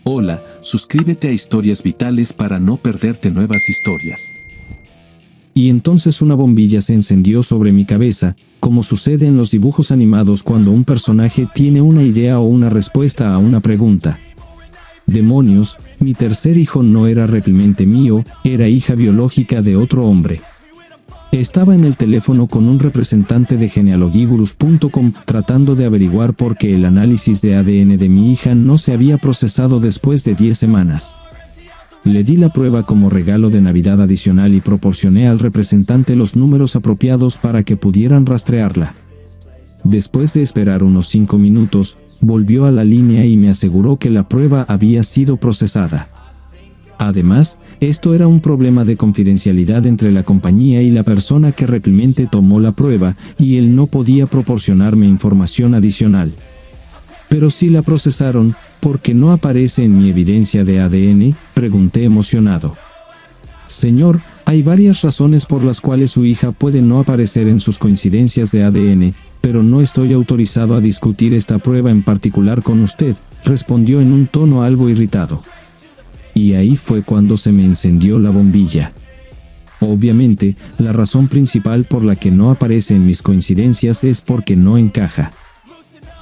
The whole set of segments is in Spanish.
Hola, suscríbete a Historias Vitales para no perderte nuevas historias. Y entonces una bombilla se encendió sobre mi cabeza, como sucede en los dibujos animados cuando un personaje tiene una idea o una respuesta a una pregunta. Demonios, mi tercer hijo no era realmente mío, era hija biológica de otro hombre. Estaba en el teléfono con un representante de genealogygurus.com tratando de averiguar por qué el análisis de ADN de mi hija no se había procesado después de 10 semanas. Le di la prueba como regalo de Navidad adicional y proporcioné al representante los números apropiados para que pudieran rastrearla. Después de esperar unos 5 minutos, volvió a la línea y me aseguró que la prueba había sido procesada. Además, esto era un problema de confidencialidad entre la compañía y la persona que realmente tomó la prueba, y él no podía proporcionarme información adicional. Pero si la procesaron, ¿por qué no aparece en mi evidencia de ADN?, pregunté emocionado. Señor, hay varias razones por las cuales su hija puede no aparecer en sus coincidencias de ADN, pero no estoy autorizado a discutir esta prueba en particular con usted, respondió en un tono algo irritado. Y ahí fue cuando se me encendió la bombilla. Obviamente, la razón principal por la que no aparece en mis coincidencias es porque no encaja.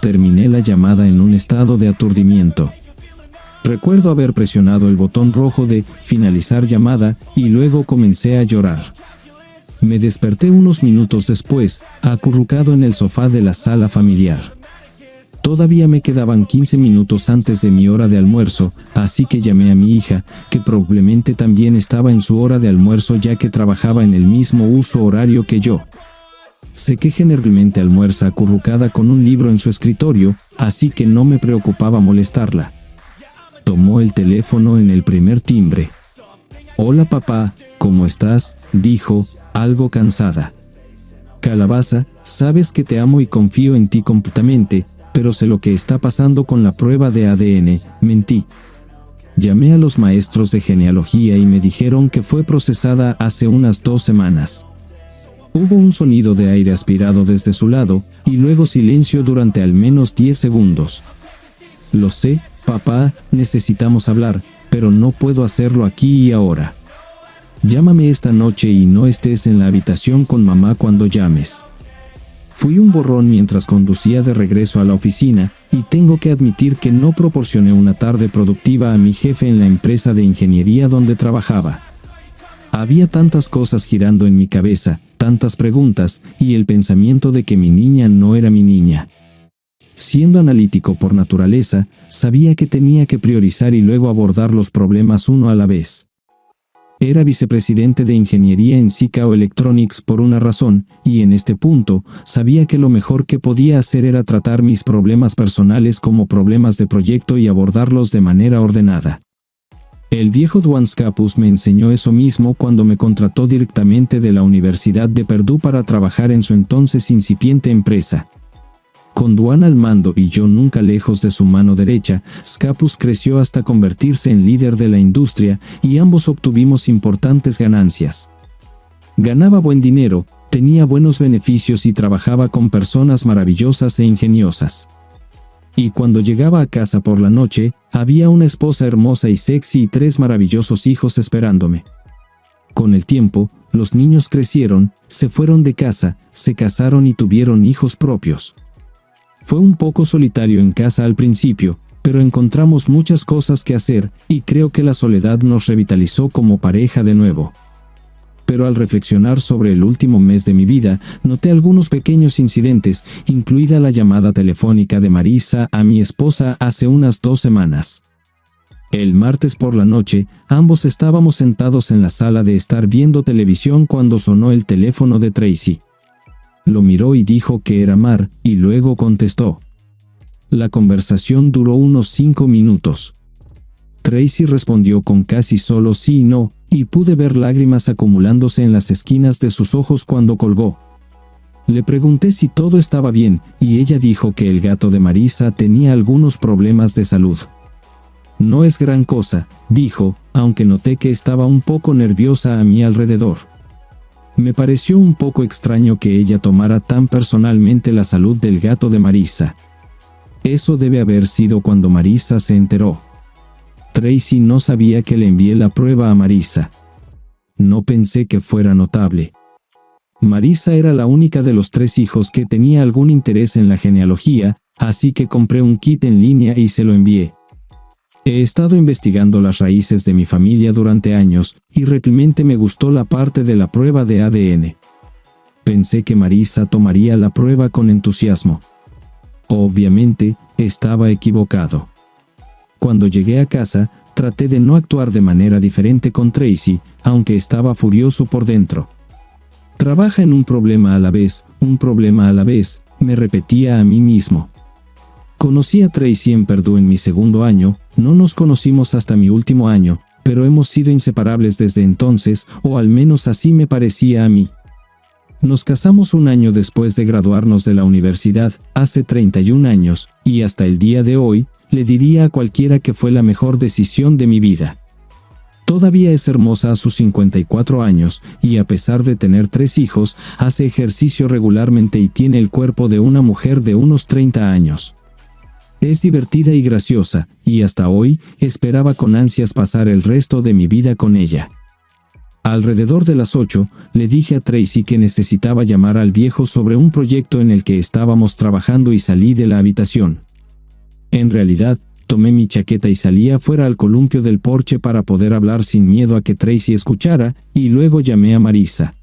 Terminé la llamada en un estado de aturdimiento. Recuerdo haber presionado el botón rojo de finalizar llamada y luego comencé a llorar. Me desperté unos minutos después, acurrucado en el sofá de la sala familiar. Todavía me quedaban 15 minutos antes de mi hora de almuerzo, así que llamé a mi hija, que probablemente también estaba en su hora de almuerzo ya que trabajaba en el mismo uso horario que yo. Sé que generalmente almuerza acurrucada con un libro en su escritorio, así que no me preocupaba molestarla. Tomó el teléfono en el primer timbre. «Hola papá, ¿cómo estás?», dijo, algo cansada. «Calabaza, sabes que te amo y confío en ti completamente, pero sé lo que está pasando con la prueba de ADN», mentí. Llamé a los maestros de genealogía y me dijeron que fue procesada hace unas 2 semanas. Hubo un sonido de aire aspirado desde su lado, y luego silencio durante al menos 10 segundos. «Lo sé, papá, necesitamos hablar, pero no puedo hacerlo aquí y ahora. Llámame esta noche y no estés en la habitación con mamá cuando llames». Fui un borrón mientras conducía de regreso a la oficina, y tengo que admitir que no proporcioné una tarde productiva a mi jefe en la empresa de ingeniería donde trabajaba. Había tantas cosas girando en mi cabeza, tantas preguntas, y el pensamiento de que mi niña no era mi niña. Siendo analítico por naturaleza, sabía que tenía que priorizar y luego abordar los problemas uno a la vez. Era vicepresidente de ingeniería en Zikao Electronics por una razón, y en este punto, sabía que lo mejor que podía hacer era tratar mis problemas personales como problemas de proyecto y abordarlos de manera ordenada. El viejo Duane Scapus me enseñó eso mismo cuando me contrató directamente de la Universidad de Purdue para trabajar en su entonces incipiente empresa. Con Duane al mando y yo nunca lejos de su mano derecha, Scapus creció hasta convertirse en líder de la industria, y ambos obtuvimos importantes ganancias. Ganaba buen dinero, tenía buenos beneficios y trabajaba con personas maravillosas e ingeniosas. Y cuando llegaba a casa por la noche, había una esposa hermosa y sexy y 3 maravillosos hijos esperándome. Con el tiempo, los niños crecieron, se fueron de casa, se casaron y tuvieron hijos propios. Fue un poco solitario en casa al principio, pero encontramos muchas cosas que hacer, y creo que la soledad nos revitalizó como pareja de nuevo. Pero al reflexionar sobre el último mes de mi vida, noté algunos pequeños incidentes, incluida la llamada telefónica de Marisa a mi esposa hace unas 2 semanas. El martes por la noche, ambos estábamos sentados en la sala de estar viendo televisión cuando sonó el teléfono de Tracy. Lo miró y dijo que era Mar, y luego contestó. La conversación duró unos 5 minutos. Tracy respondió con casi solo sí y no, y pude ver lágrimas acumulándose en las esquinas de sus ojos cuando colgó. Le pregunté si todo estaba bien, y ella dijo que el gato de Marisa tenía algunos problemas de salud. No es gran cosa, dijo, aunque noté que estaba un poco nerviosa a mi alrededor. Me pareció un poco extraño que ella tomara tan personalmente la salud del gato de Marisa. Eso debe haber sido cuando Marisa se enteró. Tracy no sabía que le envié la prueba a Marisa. No pensé que fuera notable. Marisa era la única de los 3 hijos que tenía algún interés en la genealogía, así que compré un kit en línea y se lo envié. He estado investigando las raíces de mi familia durante años y realmente me gustó la parte de la prueba de ADN. Pensé que Marisa tomaría la prueba con entusiasmo. Obviamente, estaba equivocado. Cuando llegué a casa, traté de no actuar de manera diferente con Tracy, aunque estaba furioso por dentro. Trabaja en un problema a la vez, me repetía a mí mismo. Conocí a Tracy en Purdue en mi segundo año, no nos conocimos hasta mi último año, pero hemos sido inseparables desde entonces, o al menos así me parecía a mí. Nos casamos un año después de graduarnos de la universidad, hace 31 años, y hasta el día de hoy, le diría a cualquiera que fue la mejor decisión de mi vida. Todavía es hermosa a sus 54 años, y a pesar de tener 3 hijos, hace ejercicio regularmente y tiene el cuerpo de una mujer de unos 30 años. Es divertida y graciosa, y hasta hoy, esperaba con ansias pasar el resto de mi vida con ella. Alrededor de las 8, le dije a Tracy que necesitaba llamar al viejo sobre un proyecto en el que estábamos trabajando y salí de la habitación. En realidad, tomé mi chaqueta y salí afuera al columpio del porche para poder hablar sin miedo a que Tracy escuchara, y luego llamé a Marisa.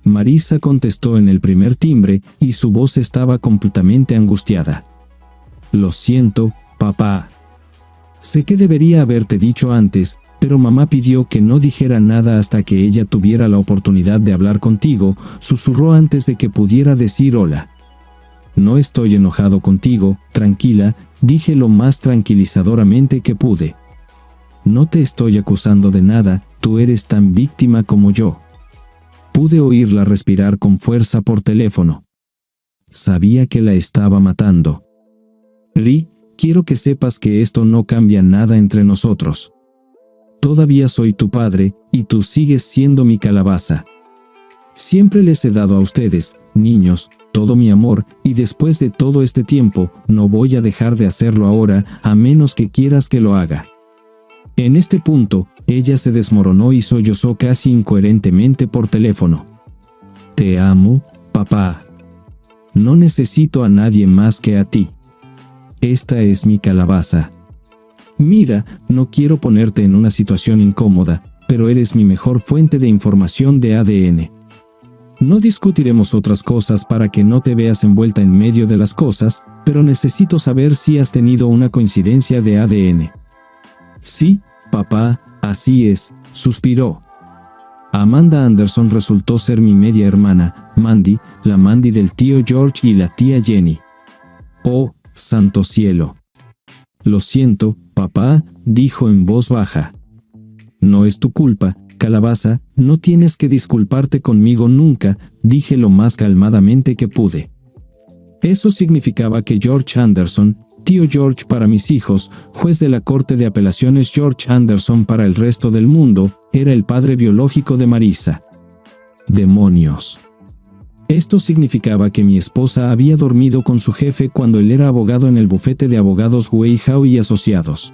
Marisa contestó en el primer timbre, y su voz estaba completamente angustiada. Lo siento, papá. Sé que debería haberte dicho antes, pero mamá pidió que no dijera nada hasta que ella tuviera la oportunidad de hablar contigo, susurró antes de que pudiera decir hola. No estoy enojado contigo, tranquila, dije lo más tranquilizadoramente que pude. No te estoy acusando de nada, tú eres tan víctima como yo. Pude oírla respirar con fuerza por teléfono. Sabía que la estaba matando. Ri, quiero que sepas que esto no cambia nada entre nosotros. Todavía soy tu padre, y tú sigues siendo mi calabaza. Siempre les he dado a ustedes, niños, todo mi amor, y después de todo este tiempo, no voy a dejar de hacerlo ahora, a menos que quieras que lo haga. En este punto, ella se desmoronó y sollozó casi incoherentemente por teléfono. Te amo, papá. No necesito a nadie más que a ti. Esta es mi calabaza. Mira, no quiero ponerte en una situación incómoda, pero eres mi mejor fuente de información de ADN. No discutiremos otras cosas para que no te veas envuelta en medio de las cosas, pero necesito saber si has tenido una coincidencia de ADN. Sí, papá, así es, suspiró. Amanda Anderson resultó ser mi media hermana, Mandy, la Mandy del tío George y la tía Jenny. Oh, santo cielo. Lo siento, papá, dijo en voz baja. No es tu culpa, calabaza, no tienes que disculparte conmigo nunca, dije lo más calmadamente que pude. Eso significaba que George Anderson, tío George para mis hijos, juez de la Corte de Apelaciones George Anderson para el resto del mundo, era el padre biológico de Marisa. ¡Demonios! Esto significaba que mi esposa había dormido con su jefe cuando él era abogado en el bufete de abogados Weyhow y Asociados.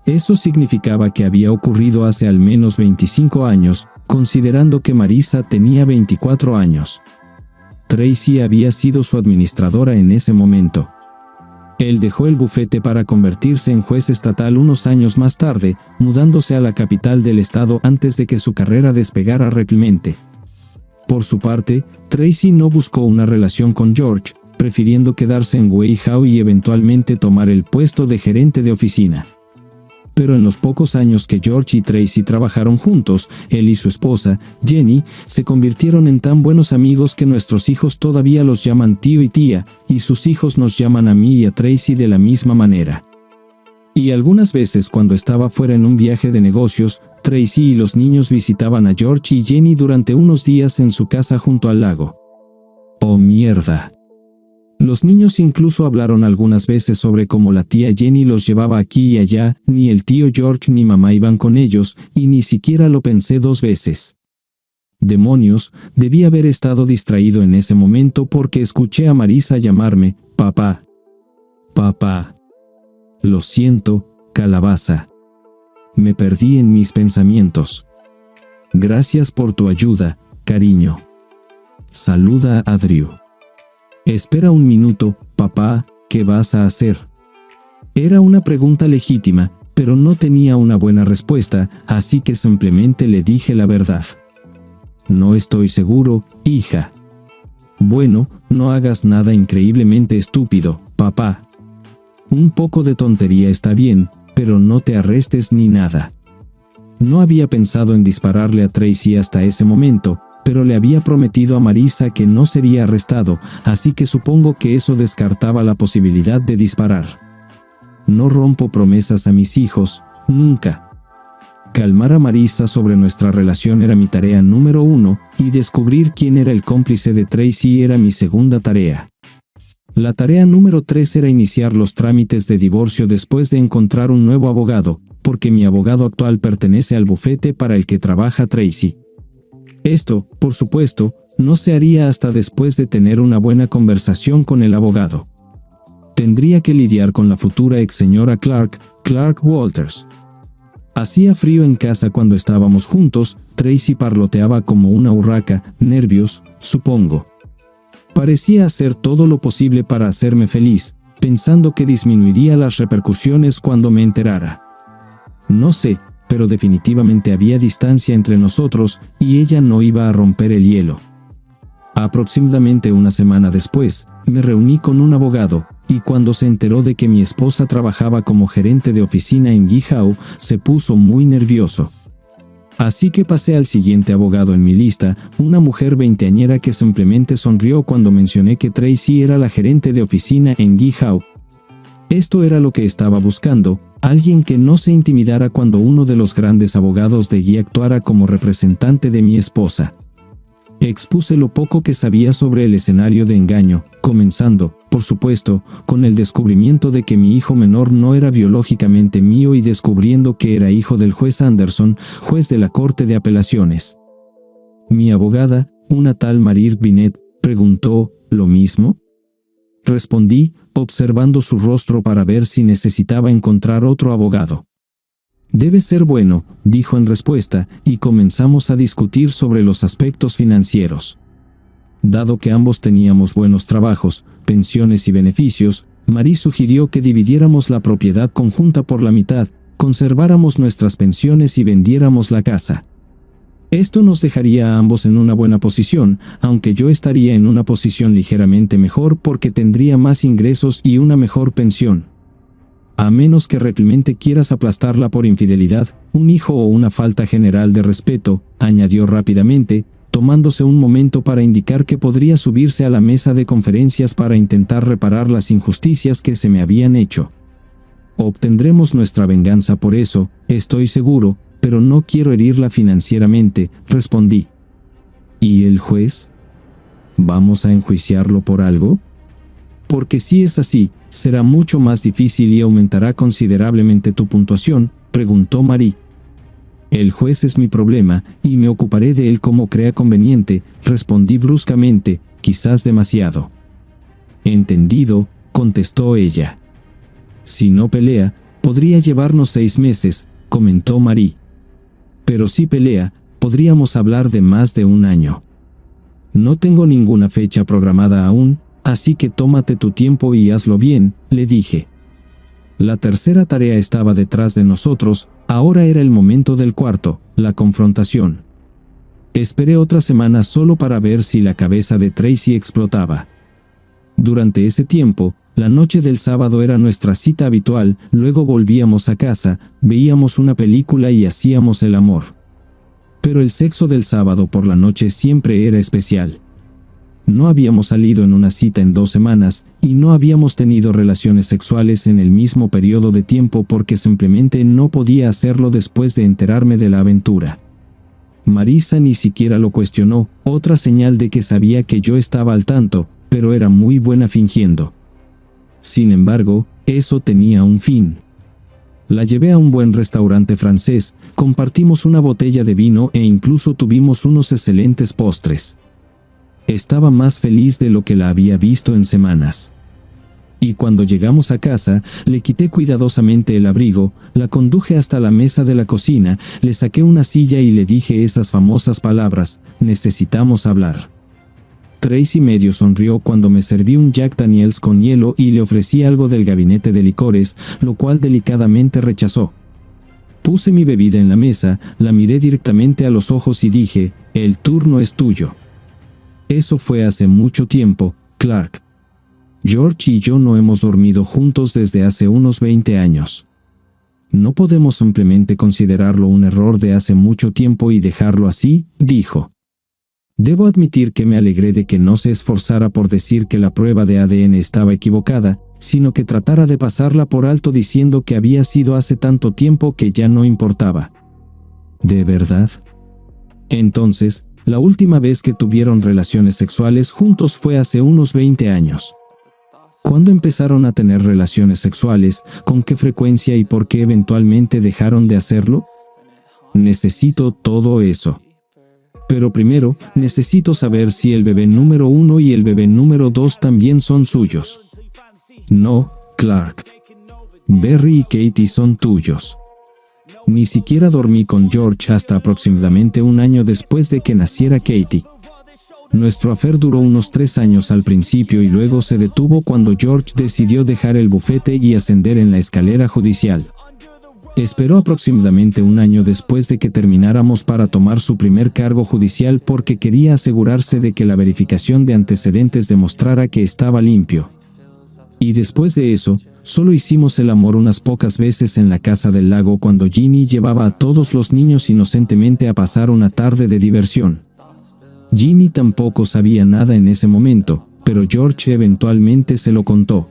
Eso significaba que había ocurrido hace al menos 25 años, considerando que Marisa tenía 24 años. Tracy había sido su administradora en ese momento. Él dejó el bufete para convertirse en juez estatal unos años más tarde, mudándose a la capital del estado antes de que su carrera despegara realmente. Por su parte, Tracy no buscó una relación con George, prefiriendo quedarse en Weyhow y eventualmente tomar el puesto de gerente de oficina. Pero en los pocos años que George y Tracy trabajaron juntos, él y su esposa, Jenny, se convirtieron en tan buenos amigos que nuestros hijos todavía los llaman tío y tía, y sus hijos nos llaman a mí y a Tracy de la misma manera. Y algunas veces cuando estaba fuera en un viaje de negocios, Tracy y los niños visitaban a George y Jenny durante unos días en su casa junto al lago. ¡Oh mierda! Los niños incluso hablaron algunas veces sobre cómo la tía Jenny los llevaba aquí y allá, ni el tío George ni mamá iban con ellos, y ni siquiera lo pensé 2 veces. Demonios, debí haber estado distraído en ese momento porque escuché a Marisa llamarme, papá. Papá. Lo siento, calabaza. Me perdí en mis pensamientos. Gracias por tu ayuda, cariño. Saluda a Drew. Espera un minuto, papá, ¿qué vas a hacer? Era una pregunta legítima, pero no tenía una buena respuesta, así que simplemente le dije la verdad. No estoy seguro, hija. Bueno, no hagas nada increíblemente estúpido, papá. Un poco de tontería está bien, pero no te arrestes ni nada. No había pensado en dispararle a Tracy hasta ese momento, pero le había prometido a Marisa que no sería arrestado, así que supongo que eso descartaba la posibilidad de disparar. No rompo promesas a mis hijos, nunca. Calmar a Marisa sobre nuestra relación era mi tarea número 1, y descubrir quién era el cómplice de Tracy era mi segunda tarea. La tarea número 3 era iniciar los trámites de divorcio después de encontrar un nuevo abogado, porque mi abogado actual pertenece al bufete para el que trabaja Tracy. Esto, por supuesto, no se haría hasta después de tener una buena conversación con el abogado. Tendría que lidiar con la futura ex señora Clark Walters. Hacía frío en casa cuando estábamos juntos, Tracy parloteaba como una urraca, nervios, supongo. Parecía hacer todo lo posible para hacerme feliz, pensando que disminuiría las repercusiones cuando me enterara. No sé, pero definitivamente había distancia entre nosotros y ella no iba a romper el hielo. Aproximadamente una semana después, me reuní con un abogado, y cuando se enteró de que mi esposa trabajaba como gerente de oficina en GIHAO, se puso muy nervioso. Así que pasé al siguiente abogado en mi lista, una mujer veinteañera que simplemente sonrió cuando mencioné que Tracy era la gerente de oficina en GIHAO. Esto era lo que estaba buscando, alguien que no se intimidara cuando uno de los grandes abogados de GI actuara como representante de mi esposa. Expuse lo poco que sabía sobre el escenario de engaño, comenzando, por supuesto, con el descubrimiento de que mi hijo menor no era biológicamente mío y descubriendo que era hijo del juez Anderson, juez de la Corte de Apelaciones. Mi abogada, una tal Marie Binet, preguntó, ¿lo mismo? Respondí, observando su rostro para ver si necesitaba encontrar otro abogado. Debe ser bueno, dijo en respuesta, y comenzamos a discutir sobre los aspectos financieros. Dado que ambos teníamos buenos trabajos, pensiones y beneficios, Marie sugirió que dividiéramos la propiedad conjunta por la mitad, conserváramos nuestras pensiones y vendiéramos la casa. Esto nos dejaría a ambos en una buena posición, aunque yo estaría en una posición ligeramente mejor porque tendría más ingresos y una mejor pensión. A menos que realmente quieras aplastarla por infidelidad, un hijo o una falta general de respeto, añadió rápidamente, tomándose un momento para indicar que podría subirse a la mesa de conferencias para intentar reparar las injusticias que se me habían hecho. Obtendremos nuestra venganza por eso, estoy seguro, pero no quiero herirla financieramente, respondí. ¿Y el juez? ¿Vamos a enjuiciarlo por algo? Porque si es así, será mucho más difícil y aumentará considerablemente tu puntuación, preguntó Marie. El juez es mi problema, y me ocuparé de él como crea conveniente, respondí bruscamente, quizás demasiado. Entendido, contestó ella. Si no pelea, podría llevarnos 6 meses, comentó Marie. Pero si pelea, podríamos hablar de más de 1 año. No tengo ninguna fecha programada aún, así que tómate tu tiempo y hazlo bien, le dije. La tercera tarea estaba detrás de nosotros, ahora era el momento del cuarto, la confrontación. Esperé otra semana solo para ver si la cabeza de Tracy explotaba. Durante ese tiempo, la noche del sábado era nuestra cita habitual, luego volvíamos a casa, veíamos una película y hacíamos el amor. Pero el sexo del sábado por la noche siempre era especial. No habíamos salido en una cita en 2 semanas, y no habíamos tenido relaciones sexuales en el mismo periodo de tiempo porque simplemente no podía hacerlo después de enterarme de la aventura. Marisa ni siquiera lo cuestionó, otra señal de que sabía que yo estaba al tanto, pero era muy buena fingiendo. Sin embargo, eso tenía un fin. La llevé a un buen restaurante francés, compartimos una botella de vino e incluso tuvimos unos excelentes postres. Estaba más feliz de lo que la había visto en semanas. Y cuando llegamos a casa, le quité cuidadosamente el abrigo, la conduje hasta la mesa de la cocina, le saqué una silla y le dije esas famosas palabras: necesitamos hablar. Tracy medio sonrió cuando me serví un Jack Daniels con hielo y le ofrecí algo del gabinete de licores, lo cual delicadamente rechazó. Puse mi bebida en la mesa, la miré directamente a los ojos y dije: el turno es tuyo. Eso fue hace mucho tiempo, Clark. George y yo no hemos dormido juntos desde hace unos 20 años. No podemos simplemente considerarlo un error de hace mucho tiempo y dejarlo así, dijo. Debo admitir que me alegré de que no se esforzara por decir que la prueba de ADN estaba equivocada, sino que tratara de pasarla por alto diciendo que había sido hace tanto tiempo que ya no importaba. ¿De verdad? Entonces, la última vez que tuvieron relaciones sexuales juntos fue hace unos 20 años. ¿Cuándo empezaron a tener relaciones sexuales? ¿Con qué frecuencia y por qué eventualmente dejaron de hacerlo? Necesito todo eso. Pero primero, necesito saber si el bebé número 1 y el bebé número 2 también son suyos. No, Clark. Barry y Katie son tuyos. Ni siquiera dormí con George hasta aproximadamente un año después de que naciera Katie. Nuestro affair duró unos 3 años al principio y luego se detuvo cuando George decidió dejar el bufete y ascender en la escalera judicial. Esperó aproximadamente un año después de que termináramos para tomar su primer cargo judicial porque quería asegurarse de que la verificación de antecedentes demostrara que estaba limpio. Y después de eso, solo hicimos el amor unas pocas veces en la casa del lago cuando Ginny llevaba a todos los niños inocentemente a pasar una tarde de diversión. Ginny tampoco sabía nada en ese momento, pero George eventualmente se lo contó.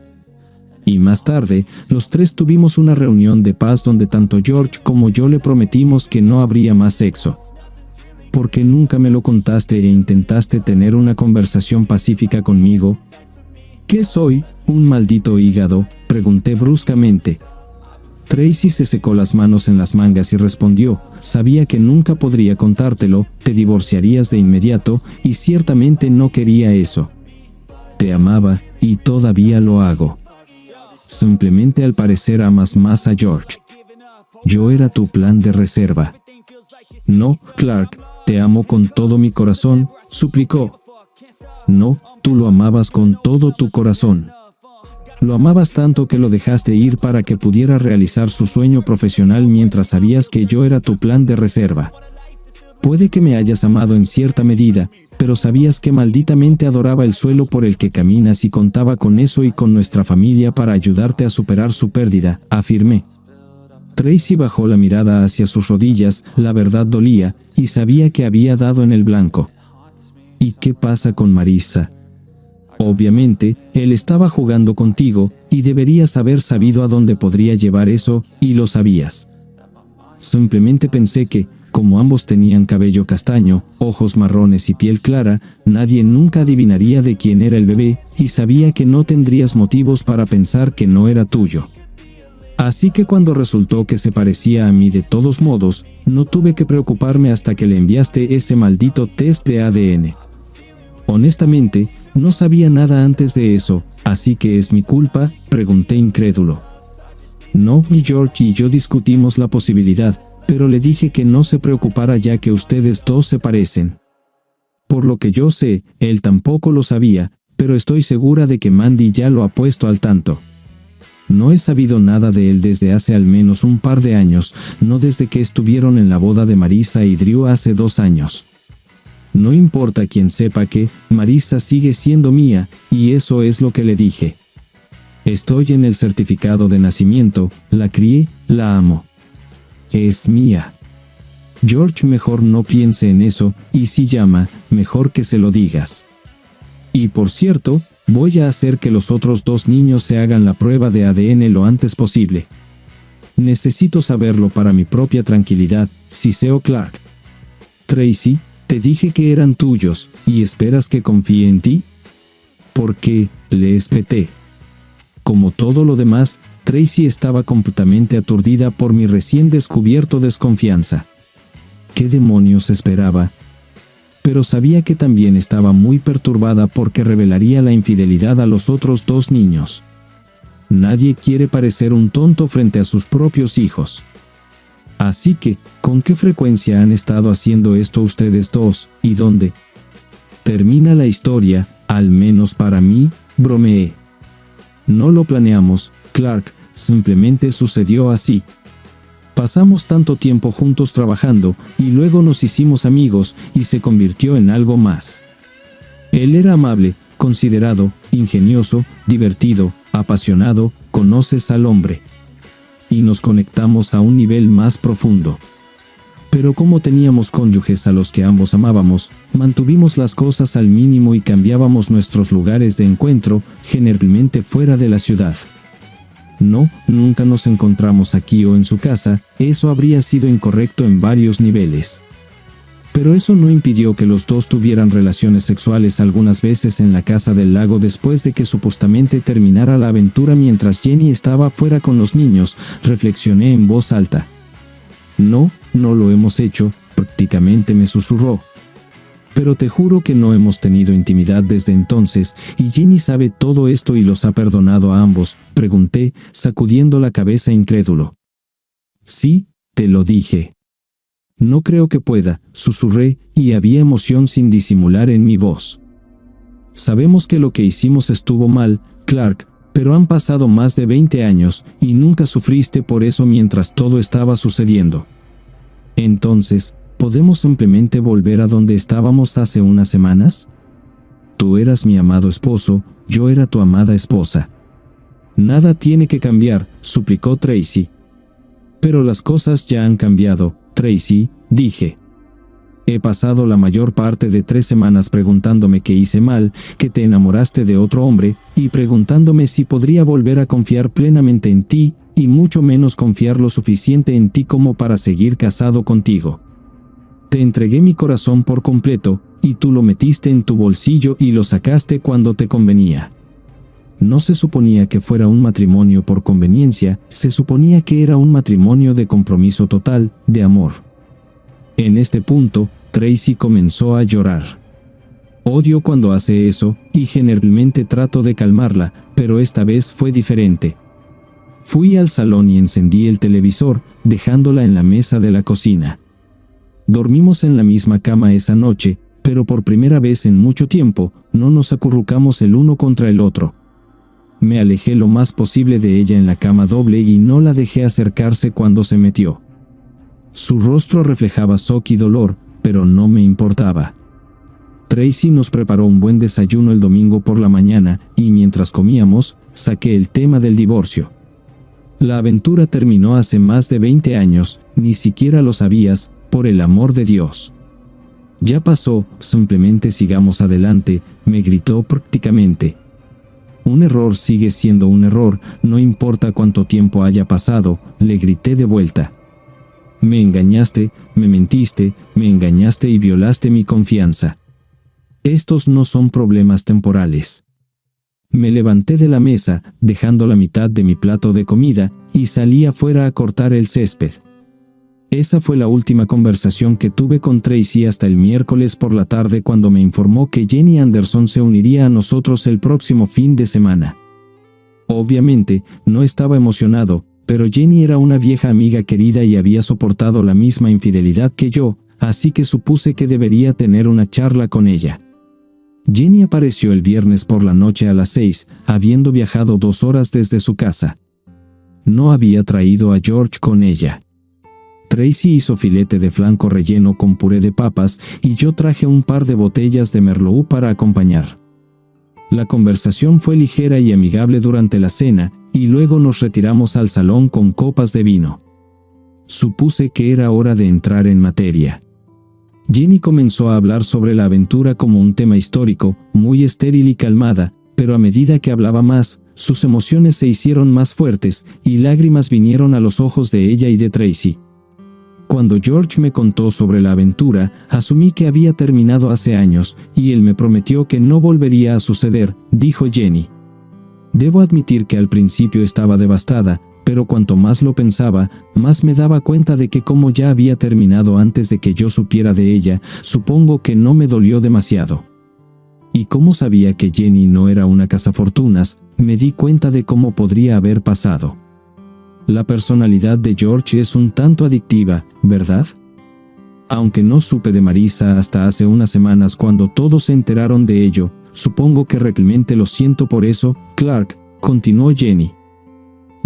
Y más tarde, los tres tuvimos una reunión de paz donde tanto George como yo le prometimos que no habría más sexo. ¿Por qué nunca me lo contaste e intentaste tener una conversación pacífica conmigo? ¿Qué soy, un maldito hígado?, pregunté bruscamente. Tracy se secó las manos en las mangas y respondió: sabía que nunca podría contártelo, te divorciarías de inmediato, y ciertamente no quería eso. Te amaba, y todavía lo hago. Simplemente al parecer amas más a George. Yo era tu plan de reserva. No, Clark, te amo con todo mi corazón, suplicó. No, tú lo amabas con todo tu corazón. Lo amabas tanto que lo dejaste ir para que pudiera realizar su sueño profesional mientras sabías que yo era tu plan de reserva. Puede que me hayas amado en cierta medida, pero sabías que malditamente adoraba el suelo por el que caminas y contaba con eso y con nuestra familia para ayudarte a superar su pérdida, afirmé. Tracy bajó la mirada hacia sus rodillas, la verdad dolía, y sabía que había dado en el blanco. ¿Y qué pasa con Marissa? Obviamente, él estaba jugando contigo, y deberías haber sabido a dónde podría llevar eso, y lo sabías. Simplemente pensé que, como ambos tenían cabello castaño, ojos marrones y piel clara, nadie nunca adivinaría de quién era el bebé, y sabía que no tendrías motivos para pensar que no era tuyo. Así que cuando resultó que se parecía a mí de todos modos, no tuve que preocuparme hasta que le enviaste ese maldito test de ADN. Honestamente, no sabía nada antes de eso, así que ¿es mi culpa?, pregunté incrédulo. No, y George y yo discutimos la posibilidad, pero le dije que no se preocupara ya que ustedes dos se parecen. Por lo que yo sé, él tampoco lo sabía, pero estoy segura de que Mandy ya lo ha puesto al tanto. No he sabido nada de él desde hace al menos un par de años, no desde que estuvieron en la boda de Marissa y Drew hace 2 años. No importa quien sepa que, Marissa sigue siendo mía, y eso es lo que le dije. Estoy en el certificado de nacimiento, la crié, la amo. Es mía. George, mejor no piense en eso, y si llama, mejor que se lo digas. Y por cierto, voy a hacer que los otros 2 niños se hagan la prueba de ADN lo antes posible. Necesito saberlo para mi propia tranquilidad, Ciseo Clark. Tracy, te dije que eran tuyos, ¿y esperas que confíe en ti? ¿Por qué?, le espeté. Como todo lo demás, Tracy estaba completamente aturdida por mi recién descubierto desconfianza. ¿Qué demonios esperaba? Pero sabía que también estaba muy perturbada porque revelaría la infidelidad a los otros 2 niños. Nadie quiere parecer un tonto frente a sus propios hijos. Así que, ¿con qué frecuencia han estado haciendo esto ustedes dos, y dónde? Termina la historia, al menos para mí, bromeé. No lo planeamos, Clark, simplemente sucedió así. Pasamos tanto tiempo juntos trabajando, y luego nos hicimos amigos, y se convirtió en algo más. Él era amable, considerado, ingenioso, divertido, apasionado, conoces al hombre. Y nos conectamos a un nivel más profundo. Pero como teníamos cónyuges a los que ambos amábamos, mantuvimos las cosas al mínimo y cambiábamos nuestros lugares de encuentro, generalmente fuera de la ciudad. No, nunca nos encontramos aquí o en su casa, eso habría sido incorrecto en varios niveles. Pero eso no impidió que los dos tuvieran relaciones sexuales algunas veces en la casa del lago después de que supuestamente terminara la aventura mientras Jenny estaba fuera con los niños, reflexioné en voz alta. No, no lo hemos hecho, prácticamente me susurró. Pero te juro que no hemos tenido intimidad desde entonces, y Jenny sabe todo esto y los ha perdonado a ambos, pregunté, sacudiendo la cabeza incrédulo. Sí, te lo dije. No creo que pueda, susurré, y había emoción sin disimular en mi voz. Sabemos que lo que hicimos estuvo mal, Clark, pero han pasado más de 20 años, y nunca sufriste por eso mientras todo estaba sucediendo. Entonces, ¿podemos simplemente volver a donde estábamos hace unas semanas? Tú eras mi amado esposo, yo era tu amada esposa. Nada tiene que cambiar, suplicó Tracy. Pero las cosas ya han cambiado, Tracy, dije. He pasado la mayor parte de 3 semanas preguntándome qué hice mal, que te enamoraste de otro hombre, y preguntándome si podría volver a confiar plenamente en ti, y mucho menos confiar lo suficiente en ti como para seguir casado contigo. Te entregué mi corazón por completo, y tú lo metiste en tu bolsillo y lo sacaste cuando te convenía. No se suponía que fuera un matrimonio por conveniencia, se suponía que era un matrimonio de compromiso total, de amor. En este punto, Tracy comenzó a llorar. Odio cuando hace eso, y generalmente trato de calmarla, pero esta vez fue diferente. Fui al salón y encendí el televisor, dejándola en la mesa de la cocina. Dormimos en la misma cama esa noche, pero por primera vez en mucho tiempo, no nos acurrucamos el uno contra el otro. Me alejé lo más posible de ella en la cama doble y no la dejé acercarse cuando se metió. Su rostro reflejaba shock y dolor, pero no me importaba. Tracy nos preparó un buen desayuno el domingo por la mañana, y mientras comíamos, saqué el tema del divorcio. La aventura terminó hace más de 20 años, ni siquiera lo sabías, por el amor de Dios. Ya pasó, simplemente sigamos adelante, me gritó prácticamente. Un error sigue siendo un error, no importa cuánto tiempo haya pasado, le grité de vuelta. Me engañaste, me mentiste, me engañaste y violaste mi confianza. Estos no son problemas temporales. Me levanté de la mesa, dejando la mitad de mi plato de comida, y salí afuera a cortar el césped. Esa fue la última conversación que tuve con Tracy hasta el miércoles por la tarde cuando me informó que Jenny Anderson se uniría a nosotros el próximo fin de semana. Obviamente, no estaba emocionado, pero Jenny era una vieja amiga querida y había soportado la misma infidelidad que yo, así que supuse que debería tener una charla con ella. Jenny apareció el viernes por la noche a las 6, habiendo viajado 2 horas desde su casa. No había traído a George con ella. Tracy hizo filete de flanco relleno con puré de papas y yo traje un par de botellas de Merlot para acompañar. La conversación fue ligera y amigable durante la cena, y luego nos retiramos al salón con copas de vino. Supuse que era hora de entrar en materia. Jenny comenzó a hablar sobre la aventura como un tema histórico, muy estéril y calmada, pero a medida que hablaba más, sus emociones se hicieron más fuertes, y lágrimas vinieron a los ojos de ella y de Tracy. Cuando George me contó sobre la aventura, asumí que había terminado hace años, y él me prometió que no volvería a suceder, dijo Jenny. Debo admitir que al principio estaba devastada, pero cuanto más lo pensaba, más me daba cuenta de que como ya había terminado antes de que yo supiera de ella, supongo que no me dolió demasiado. Y como sabía que Jenny no era una cazafortunas, me di cuenta de cómo podría haber pasado. La personalidad de George es un tanto adictiva, ¿verdad? Aunque no supe de Marisa hasta hace unas semanas cuando todos se enteraron de ello, supongo que realmente lo siento por eso, Clark, continuó Jenny.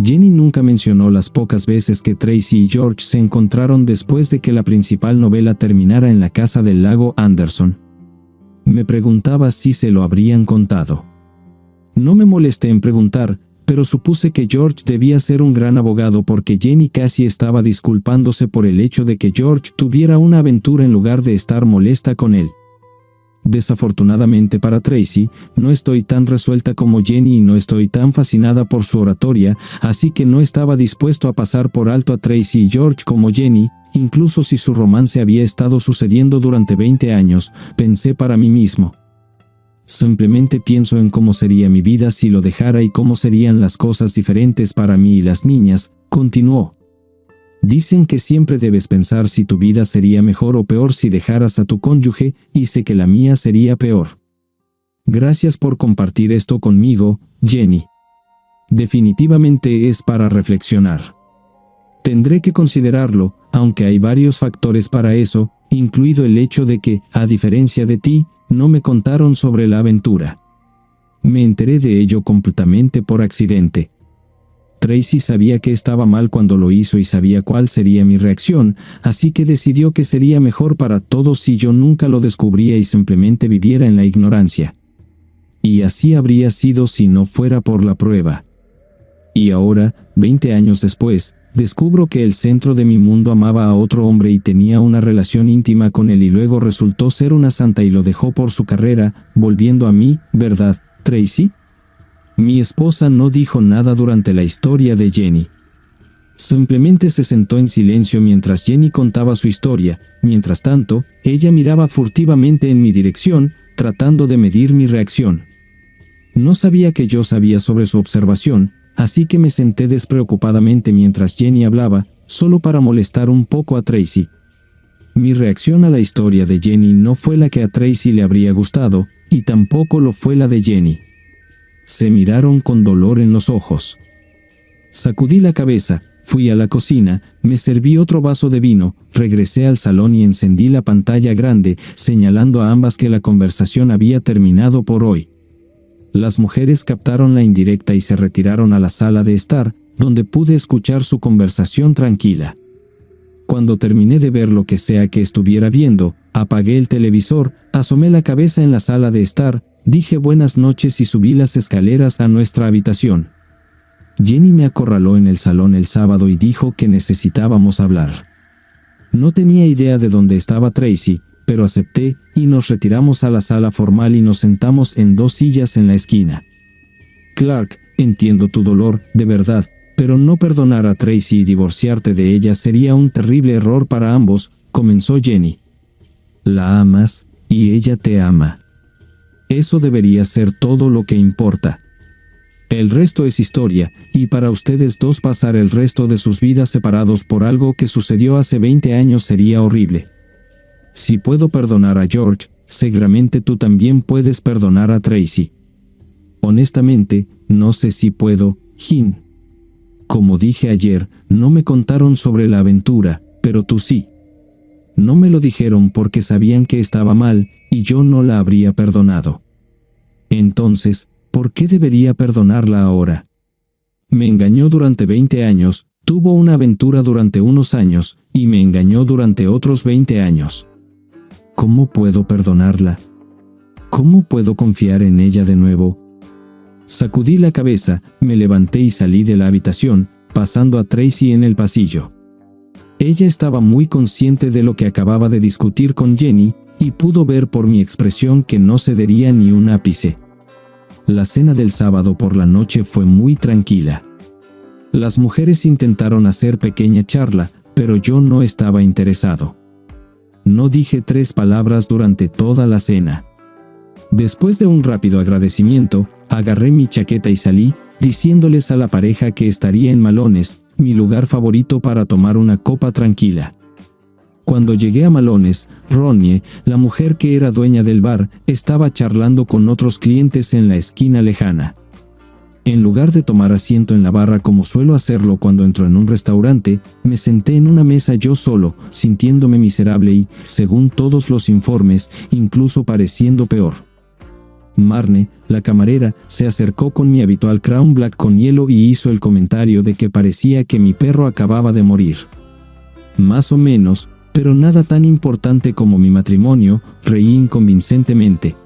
Jenny nunca mencionó las pocas veces que Tracy y George se encontraron después de que la principal novela terminara en la casa del lago Anderson. Me preguntaba si se lo habrían contado. No me molesté en preguntar, pero supuse que George debía ser un gran abogado porque Jenny casi estaba disculpándose por el hecho de que George tuviera una aventura en lugar de estar molesta con él. Desafortunadamente para Tracy, no estoy tan resuelta como Jenny y no estoy tan fascinada por su oratoria, así que no estaba dispuesto a pasar por alto a Tracy y George como Jenny, incluso si su romance había estado sucediendo durante 20 años, pensé para mí mismo. Simplemente pienso en cómo sería mi vida si lo dejara y cómo serían las cosas diferentes para mí y las niñas, continuó. Dicen que siempre debes pensar si tu vida sería mejor o peor si dejaras a tu cónyuge, y sé que la mía sería peor. Gracias por compartir esto conmigo, Jenny. Definitivamente es para reflexionar. Tendré que considerarlo, aunque hay varios factores para eso, incluido el hecho de que, a diferencia de ti, no me contaron sobre la aventura. Me enteré de ello completamente por accidente. Tracy sabía que estaba mal cuando lo hizo y sabía cuál sería mi reacción, así que decidió que sería mejor para todos si yo nunca lo descubría y simplemente viviera en la ignorancia. Y así habría sido si no fuera por la prueba. Y ahora, 20 años después, descubro que el centro de mi mundo amaba a otro hombre y tenía una relación íntima con él y luego resultó ser una santa y lo dejó por su carrera, volviendo a mí, ¿verdad, Tracy? Mi esposa no dijo nada durante la historia de Jenny. Simplemente se sentó en silencio mientras Jenny contaba su historia. Mientras tanto, ella miraba furtivamente en mi dirección, tratando de medir mi reacción. No sabía que yo sabía sobre su observación, así que me senté despreocupadamente mientras Jenny hablaba, solo para molestar un poco a Tracy. Mi reacción a la historia de Jenny no fue la que a Tracy le habría gustado, y tampoco lo fue la de Jenny. Se miraron con dolor en los ojos. Sacudí la cabeza, fui a la cocina, me serví otro vaso de vino, regresé al salón y encendí la pantalla grande, señalando a ambas que la conversación había terminado por hoy. Las mujeres captaron la indirecta y se retiraron a la sala de estar, donde pude escuchar su conversación tranquila. Cuando terminé de ver lo que sea que estuviera viendo, apagué el televisor, asomé la cabeza en la sala de estar, dije buenas noches y subí las escaleras a nuestra habitación. Jenny me acorraló en el salón el sábado y dijo que necesitábamos hablar. No tenía idea de dónde estaba Tracy, pero acepté, y nos retiramos a la sala formal y nos sentamos en 2 sillas en la esquina. Clark, entiendo tu dolor, de verdad, pero no perdonar a Tracy y divorciarte de ella sería un terrible error para ambos, comenzó Jenny. La amas, y ella te ama. Eso debería ser todo lo que importa. El resto es historia, y para ustedes dos pasar el resto de sus vidas separados por algo que sucedió hace 20 años sería horrible. Si puedo perdonar a George, seguramente tú también puedes perdonar a Tracy. Honestamente, no sé si puedo, Jin. Como dije ayer, no me contaron sobre la aventura, pero tú sí. No me lo dijeron porque sabían que estaba mal, y yo no la habría perdonado. Entonces, ¿por qué debería perdonarla ahora? Me engañó durante 20 años, tuvo una aventura durante unos años, y me engañó durante otros 20 años. ¿Cómo puedo perdonarla? ¿Cómo puedo confiar en ella de nuevo? Sacudí la cabeza, me levanté y salí de la habitación, pasando a Tracy en el pasillo. Ella estaba muy consciente de lo que acababa de discutir con Jenny, y pudo ver por mi expresión que no cedería ni un ápice. La cena del sábado por la noche fue muy tranquila. Las mujeres intentaron hacer pequeña charla, pero yo no estaba interesado. No dije 3 palabras durante toda la cena. Después de un rápido agradecimiento, agarré mi chaqueta y salí, diciéndoles a la pareja que estaría en Malones, mi lugar favorito para tomar una copa tranquila. Cuando llegué a Malones, Ronnie, la mujer que era dueña del bar, estaba charlando con otros clientes en la esquina lejana. En lugar de tomar asiento en la barra como suelo hacerlo cuando entro en un restaurante, me senté en una mesa yo solo, sintiéndome miserable y, según todos los informes, incluso pareciendo peor. Marne, la camarera, se acercó con mi habitual Crown Black con hielo y hizo el comentario de que parecía que mi perro acababa de morir. Más o menos, pero nada tan importante como mi matrimonio, reí inconvincentemente.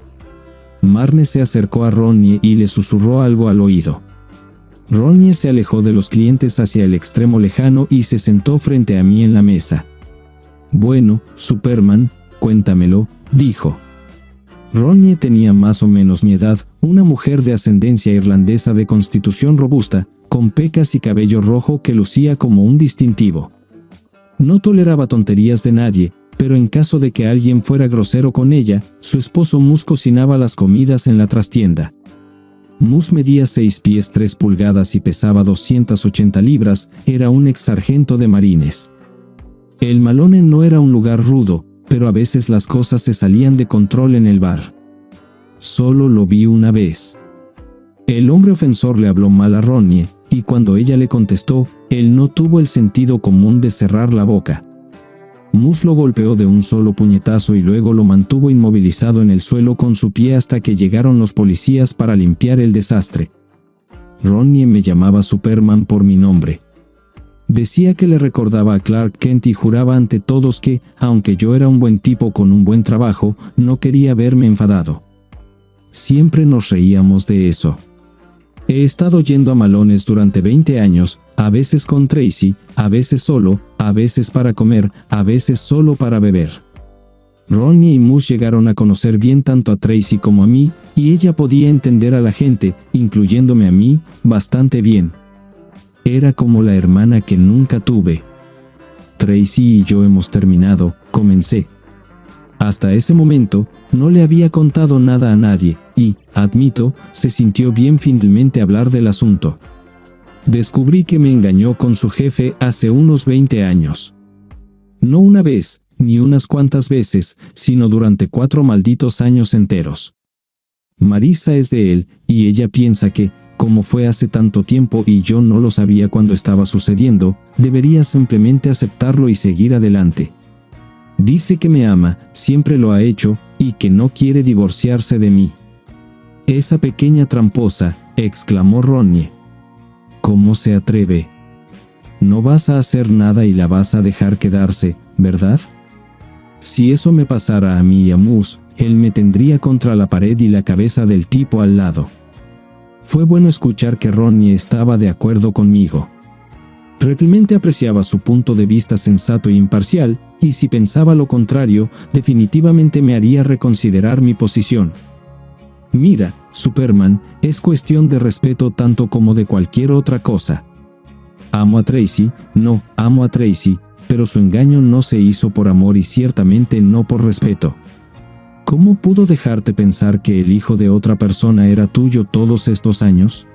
Marne se acercó a Ronnie y le susurró algo al oído. Ronnie se alejó de los clientes hacia el extremo lejano y se sentó frente a mí en la mesa. «Bueno, Superman, cuéntamelo», dijo. Ronnie tenía más o menos mi edad, una mujer de ascendencia irlandesa de constitución robusta, con pecas y cabello rojo que lucía como un distintivo. No toleraba tonterías de nadie, pero en caso de que alguien fuera grosero con ella, su esposo Moose cocinaba las comidas en la trastienda. Moose medía 6 pies 3 pulgadas y pesaba 280 libras, era un ex sargento de marines. El Malone no era un lugar rudo, pero a veces las cosas se salían de control en el bar. Solo lo vi una vez. El hombre ofensor le habló mal a Ronnie, y cuando ella le contestó, él no tuvo el sentido común de cerrar la boca. Moose lo golpeó de un solo puñetazo y luego lo mantuvo inmovilizado en el suelo con su pie hasta que llegaron los policías para limpiar el desastre. Ronnie me llamaba Superman por mi nombre. Decía que le recordaba a Clark Kent y juraba ante todos que, aunque yo era un buen tipo con un buen trabajo, no quería verme enfadado. Siempre nos reíamos de eso. He estado yendo a Malones durante 20 años, a veces con Tracy, a veces solo, a veces para comer, a veces solo para beber. Ronnie y Moose llegaron a conocer bien tanto a Tracy como a mí, y ella podía entender a la gente, incluyéndome a mí, bastante bien. Era como la hermana que nunca tuve. Tracy y yo hemos terminado, comencé. Hasta ese momento, no le había contado nada a nadie, y, admito, se sintió bien finalmente hablar del asunto. Descubrí que me engañó con su jefe hace unos 20 años. No una vez, ni unas cuantas veces, sino durante 4 malditos años enteros. Marisa es de él, y ella piensa que, como fue hace tanto tiempo y yo no lo sabía cuando estaba sucediendo, debería simplemente aceptarlo y seguir adelante. Dice que me ama, siempre lo ha hecho, y que no quiere divorciarse de mí. «Esa pequeña tramposa», exclamó Ronnie. «¿Cómo se atreve? No vas a hacer nada y la vas a dejar quedarse, ¿verdad? Si eso me pasara a mí y a Moose, él me tendría contra la pared y la cabeza del tipo al lado». Fue bueno escuchar que Ronnie estaba de acuerdo conmigo. Realmente apreciaba su punto de vista sensato e imparcial, y si pensaba lo contrario, definitivamente me haría reconsiderar mi posición. «Mira, Superman, es cuestión de respeto tanto como de cualquier otra cosa. Amo a Tracy, pero su engaño no se hizo por amor y ciertamente no por respeto. ¿Cómo pudo dejarte pensar que el hijo de otra persona era tuyo todos estos años?»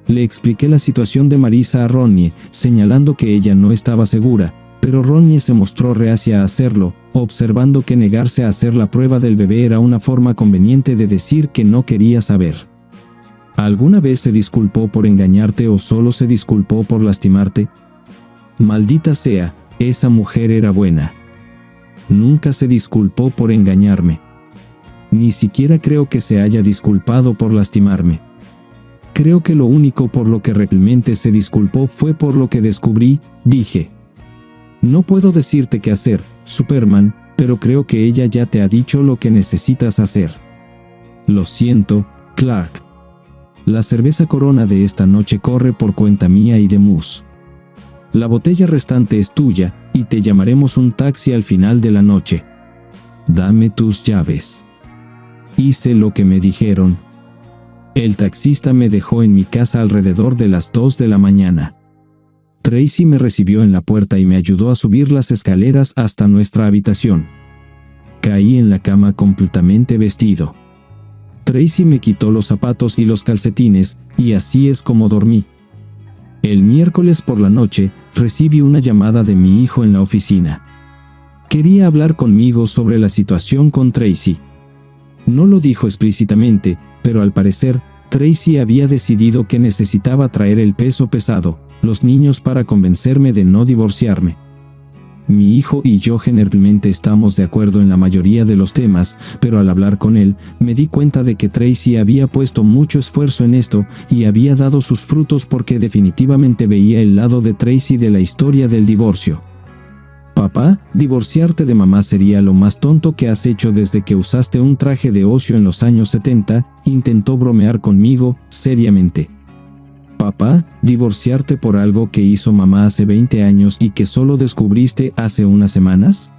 Le expliqué la situación de Marisa a Ronnie, señalando que ella no estaba segura, pero Ronnie se mostró reacia a hacerlo, observando que negarse a hacer la prueba del bebé era una forma conveniente de decir que no quería saber. ¿Alguna vez se disculpó por engañarte o solo se disculpó por lastimarte? Maldita sea, esa mujer era buena. Nunca se disculpó por engañarme. Ni siquiera creo que se haya disculpado por lastimarme. Creo que lo único por lo que realmente se disculpó fue por lo que descubrí, dije. No puedo decirte qué hacer, Superman, pero creo que ella ya te ha dicho lo que necesitas hacer. Lo siento, Clark. La cerveza Corona de esta noche corre por cuenta mía y de Moose. La botella restante es tuya, y te llamaremos un taxi al final de la noche. Dame tus llaves. Hice lo que me dijeron. El taxista me dejó en mi casa alrededor de las 2 de la mañana. Tracy me recibió en la puerta y me ayudó a subir las escaleras hasta nuestra habitación. Caí en la cama completamente vestido. Tracy me quitó los zapatos y los calcetines, y así es como dormí. El miércoles por la noche, recibí una llamada de mi hijo en la oficina. Quería hablar conmigo sobre la situación con Tracy. No lo dijo explícitamente, pero al parecer, Tracy había decidido que necesitaba traer el peso pesado, los niños para convencerme de no divorciarme. Mi hijo y yo generalmente estamos de acuerdo en la mayoría de los temas, pero al hablar con él, me di cuenta de que Tracy había puesto mucho esfuerzo en esto y había dado sus frutos porque definitivamente veía el lado de Tracy de la historia del divorcio. Papá, divorciarte de mamá sería lo más tonto que has hecho desde que usaste un traje de ocio en los años 70, intentó bromear conmigo, seriamente. Papá, divorciarte por algo que hizo mamá hace 20 años y que solo descubriste hace unas semanas.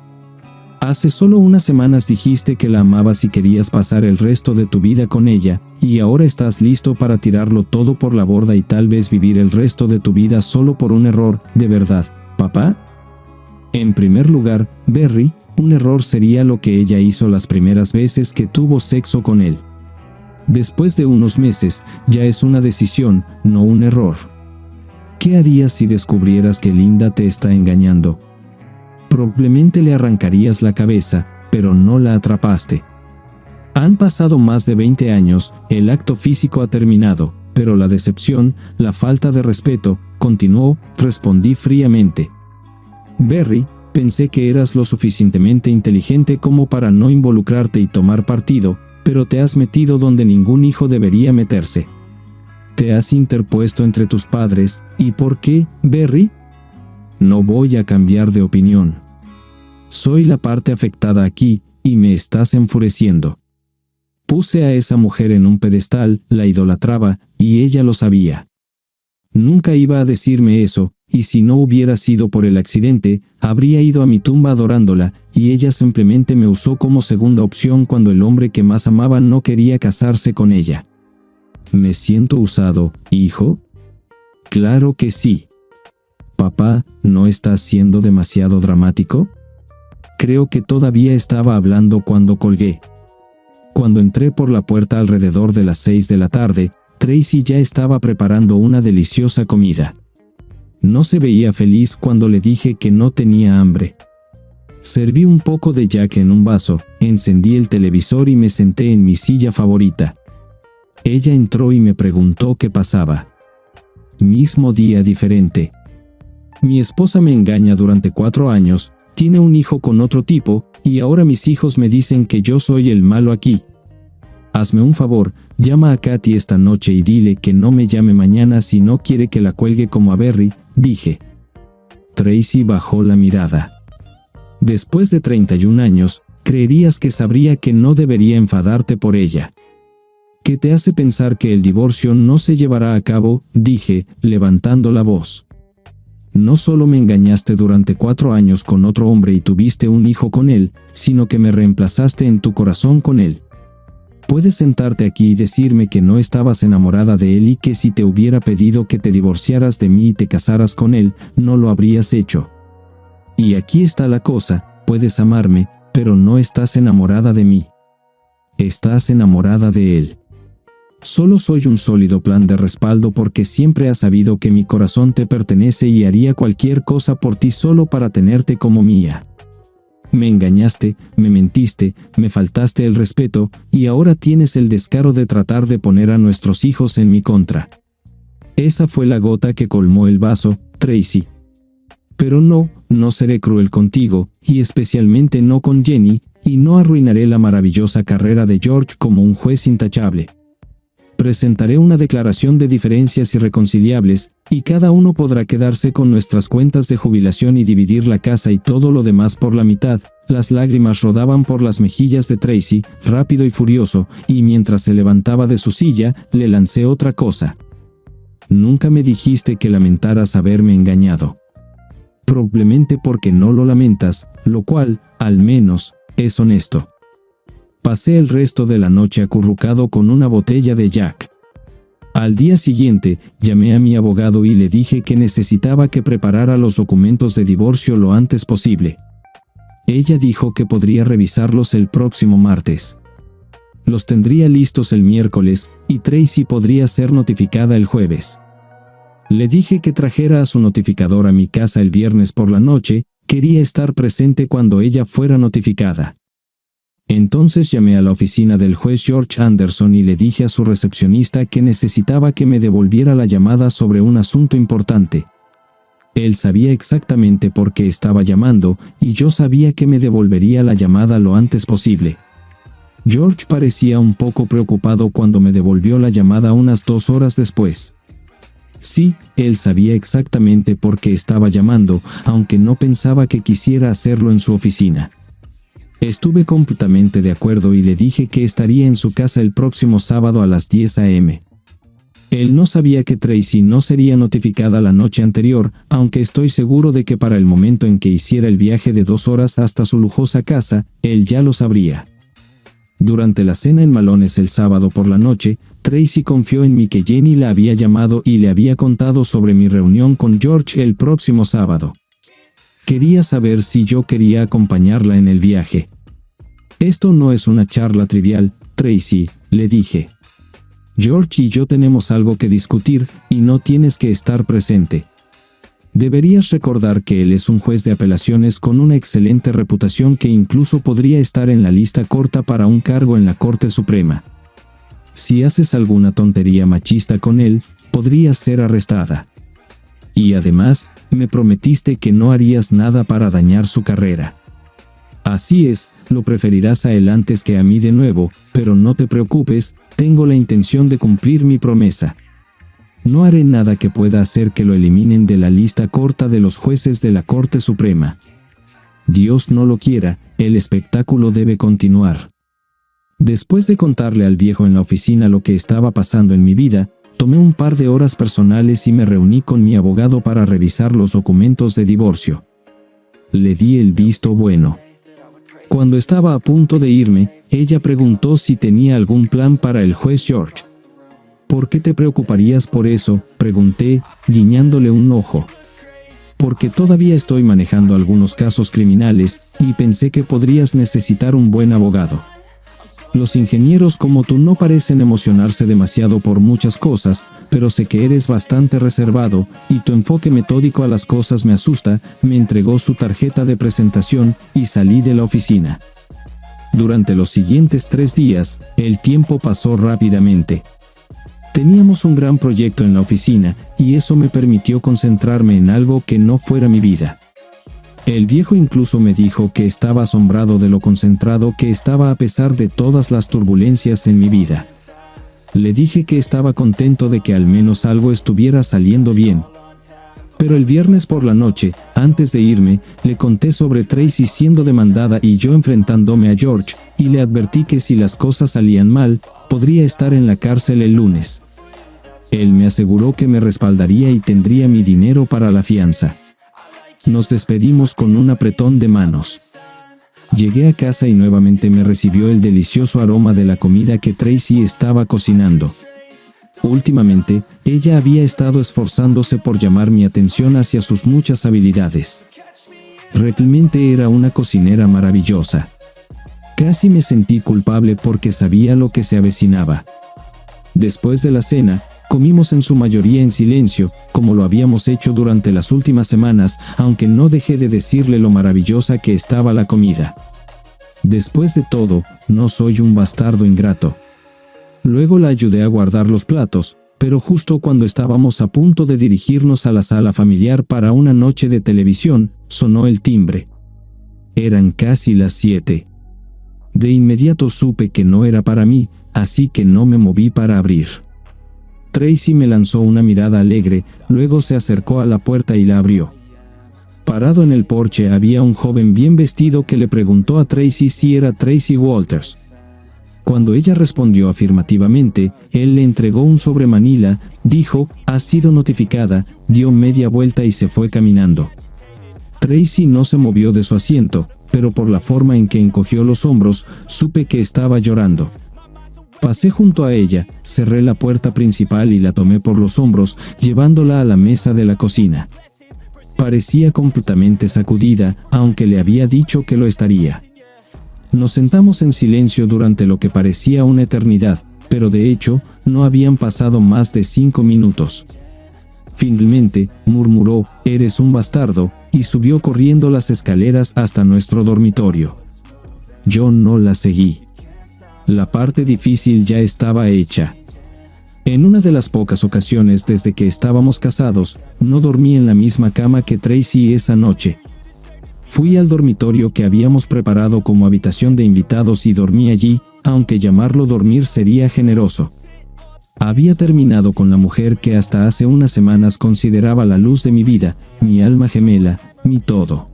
Hace solo unas semanas dijiste que la amabas y querías pasar el resto de tu vida con ella, y ahora estás listo para tirarlo todo por la borda y tal vez vivir el resto de tu vida solo por un error, ¿de verdad, papá? En primer lugar, Berry, un error sería lo que ella hizo las primeras veces que tuvo sexo con él. Después de unos meses, ya es una decisión, no un error. ¿Qué harías si descubrieras que Linda te está engañando? Probablemente le arrancarías la cabeza, pero no la atrapaste. Han pasado más de 20 años, el acto físico ha terminado, pero la decepción, la falta de respeto, continuó, respondí fríamente. Berry, pensé que eras lo suficientemente inteligente como para no involucrarte y tomar partido, pero te has metido donde ningún hijo debería meterse. Te has interpuesto entre tus padres, ¿y por qué, Berry? No voy a cambiar de opinión. Soy la parte afectada aquí, y me estás enfureciendo. Puse a esa mujer en un pedestal, la idolatraba, y ella lo sabía. Nunca iba a decirme eso, y si no hubiera sido por el accidente, habría ido a mi tumba adorándola, y ella simplemente me usó como segunda opción cuando el hombre que más amaba no quería casarse con ella. ¿Me siento usado, hijo? Claro que sí. Papá, ¿no estás siendo demasiado dramático? Creo que todavía estaba hablando cuando colgué. Cuando entré por la puerta alrededor de las 6 de la tarde, Tracy ya estaba preparando una deliciosa comida. No se veía feliz cuando le dije que no tenía hambre. Serví un poco de Jack en un vaso, encendí el televisor y me senté en mi silla favorita. Ella entró y me preguntó qué pasaba. Mismo día diferente. Mi esposa me engaña durante 4 años, tiene un hijo con otro tipo, y ahora mis hijos me dicen que yo soy el malo aquí. Hazme un favor, llama a Katy esta noche y dile que no me llame mañana si no quiere que la cuelgue como a Berry, dije. Tracy bajó la mirada. Después de 31 años, creerías que sabría que no debería enfadarte por ella. ¿Qué te hace pensar que el divorcio no se llevará a cabo?, dije, levantando la voz. No solo me engañaste durante 4 años con otro hombre y tuviste un hijo con él, sino que me reemplazaste en tu corazón con él. Puedes sentarte aquí y decirme que no estabas enamorada de él y que si te hubiera pedido que te divorciaras de mí y te casaras con él, no lo habrías hecho. Y aquí está la cosa, puedes amarme, pero no estás enamorada de mí. Estás enamorada de él. Solo soy un sólido plan de respaldo porque siempre has sabido que mi corazón te pertenece y haría cualquier cosa por ti solo para tenerte como mía. Me engañaste, me mentiste, me faltaste el respeto, y ahora tienes el descaro de tratar de poner a nuestros hijos en mi contra. Esa fue la gota que colmó el vaso, Tracy. Pero no seré cruel contigo, y especialmente no con Jenny, y no arruinaré la maravillosa carrera de George como un juez intachable. Presentaré una declaración de diferencias irreconciliables, y cada uno podrá quedarse con nuestras cuentas de jubilación y dividir la casa y todo lo demás por la mitad. Las lágrimas rodaban por las mejillas de Tracy, rápido y furioso, y mientras se levantaba de su silla, le lancé otra cosa. Nunca me dijiste que lamentaras haberme engañado. Probablemente porque no lo lamentas, lo cual, al menos, es honesto. Pasé el resto de la noche acurrucado con una botella de Jack. Al día siguiente, llamé a mi abogado y le dije que necesitaba que preparara los documentos de divorcio lo antes posible. Ella dijo que podría revisarlos el próximo martes. Los tendría listos el miércoles, y Tracy podría ser notificada el jueves. Le dije que trajera a su notificador a mi casa el viernes por la noche, Quería estar presente cuando ella fuera notificada. Entonces llamé a la oficina del juez George Anderson y le dije a su recepcionista que necesitaba que me devolviera la llamada sobre un asunto importante. Él sabía exactamente por qué estaba llamando, y yo sabía que me devolvería la llamada lo antes posible. George parecía un poco preocupado cuando me devolvió la llamada unas 2 horas después. Sí, él sabía exactamente por qué estaba llamando, aunque no pensaba que quisiera hacerlo en su oficina. Estuve completamente de acuerdo y le dije que estaría en su casa el próximo sábado a las 10 a.m. Él no sabía que Tracy no sería notificada la noche anterior, aunque estoy seguro de que para el momento en que hiciera el viaje de 2 horas hasta su lujosa casa, él ya lo sabría. Durante la cena en Malones el sábado por la noche, Tracy confió en mí que Jenny la había llamado y le había contado sobre mi reunión con George el próximo sábado. Quería saber si yo quería acompañarla en el viaje. Esto no es una charla trivial, Tracy, le dije. George y yo tenemos algo que discutir, y no tienes que estar presente. Deberías recordar que él es un juez de apelaciones con una excelente reputación que incluso podría estar en la lista corta para un cargo en la Corte Suprema. Si haces alguna tontería machista con él, podrías ser arrestada. Y además, me prometiste que no harías nada para dañar su carrera. Así es, lo preferirás a él antes que a mí de nuevo, pero no te preocupes, tengo la intención de cumplir mi promesa. No haré nada que pueda hacer que lo eliminen de la lista corta de los jueces de la Corte Suprema. Dios no lo quiera, el espectáculo debe continuar. Después de contarle al viejo en la oficina lo que estaba pasando en mi vida, tomé un par de horas personales y me reuní con mi abogado para revisar los documentos de divorcio. Le di el visto bueno. Cuando estaba a punto de irme, ella preguntó si tenía algún plan para el juez George. ¿Por qué te preocuparías por eso?, pregunté, guiñándole un ojo. Porque todavía estoy manejando algunos casos criminales, y pensé que podrías necesitar un buen abogado. Los ingenieros como tú no parecen emocionarse demasiado por muchas cosas, pero sé que eres bastante reservado, y tu enfoque metódico a las cosas me asusta. Me entregó su tarjeta de presentación, y salí de la oficina. Durante los siguientes 3 días, el tiempo pasó rápidamente. Teníamos un gran proyecto en la oficina, y eso me permitió concentrarme en algo que no fuera mi vida. El viejo incluso me dijo que estaba asombrado de lo concentrado que estaba a pesar de todas las turbulencias en mi vida. Le dije que estaba contento de que al menos algo estuviera saliendo bien. Pero el viernes por la noche, antes de irme, le conté sobre Tracy siendo demandada y yo enfrentándome a George, y le advertí que si las cosas salían mal, podría estar en la cárcel el lunes. Él me aseguró que me respaldaría y tendría mi dinero para la fianza. Nos despedimos con un apretón de manos. Llegué a casa y nuevamente me recibió el delicioso aroma de la comida que Tracy estaba cocinando. Últimamente, ella había estado esforzándose por llamar mi atención hacia sus muchas habilidades. Realmente era una cocinera maravillosa. Casi me sentí culpable porque sabía lo que se avecinaba. Después de la cena, comimos en su mayoría en silencio, como lo habíamos hecho durante las últimas semanas, aunque no dejé de decirle lo maravillosa que estaba la comida. Después de todo, no soy un bastardo ingrato. Luego la ayudé a guardar los platos, pero justo cuando estábamos a punto de dirigirnos a la sala familiar para una noche de televisión, sonó el timbre. Eran casi las 7. De inmediato supe que no era para mí, así que no me moví para abrir. Tracy me lanzó una mirada alegre, luego se acercó a la puerta y la abrió. Parado en el porche había un joven bien vestido que le preguntó a Tracy si era Tracy Walters. Cuando ella respondió afirmativamente, él le entregó un sobre manila, dijo, «Has sido notificada», dio media vuelta y se fue caminando. Tracy no se movió de su asiento, pero por la forma en que encogió los hombros, supe que estaba llorando. Pasé junto a ella, cerré la puerta principal y la tomé por los hombros, llevándola a la mesa de la cocina. Parecía completamente sacudida, aunque le había dicho que lo estaría. Nos sentamos en silencio durante lo que parecía una eternidad, pero de hecho, no habían pasado más de 5 minutos. Finalmente, murmuró, «Eres un bastardo», y subió corriendo las escaleras hasta nuestro dormitorio. Yo no la seguí. La parte difícil ya estaba hecha. En una de las pocas ocasiones desde que estábamos casados, no dormí en la misma cama que Tracy esa noche. Fui al dormitorio que habíamos preparado como habitación de invitados y dormí allí, aunque llamarlo dormir sería generoso. Había terminado con la mujer que hasta hace unas semanas consideraba la luz de mi vida, mi alma gemela, mi todo.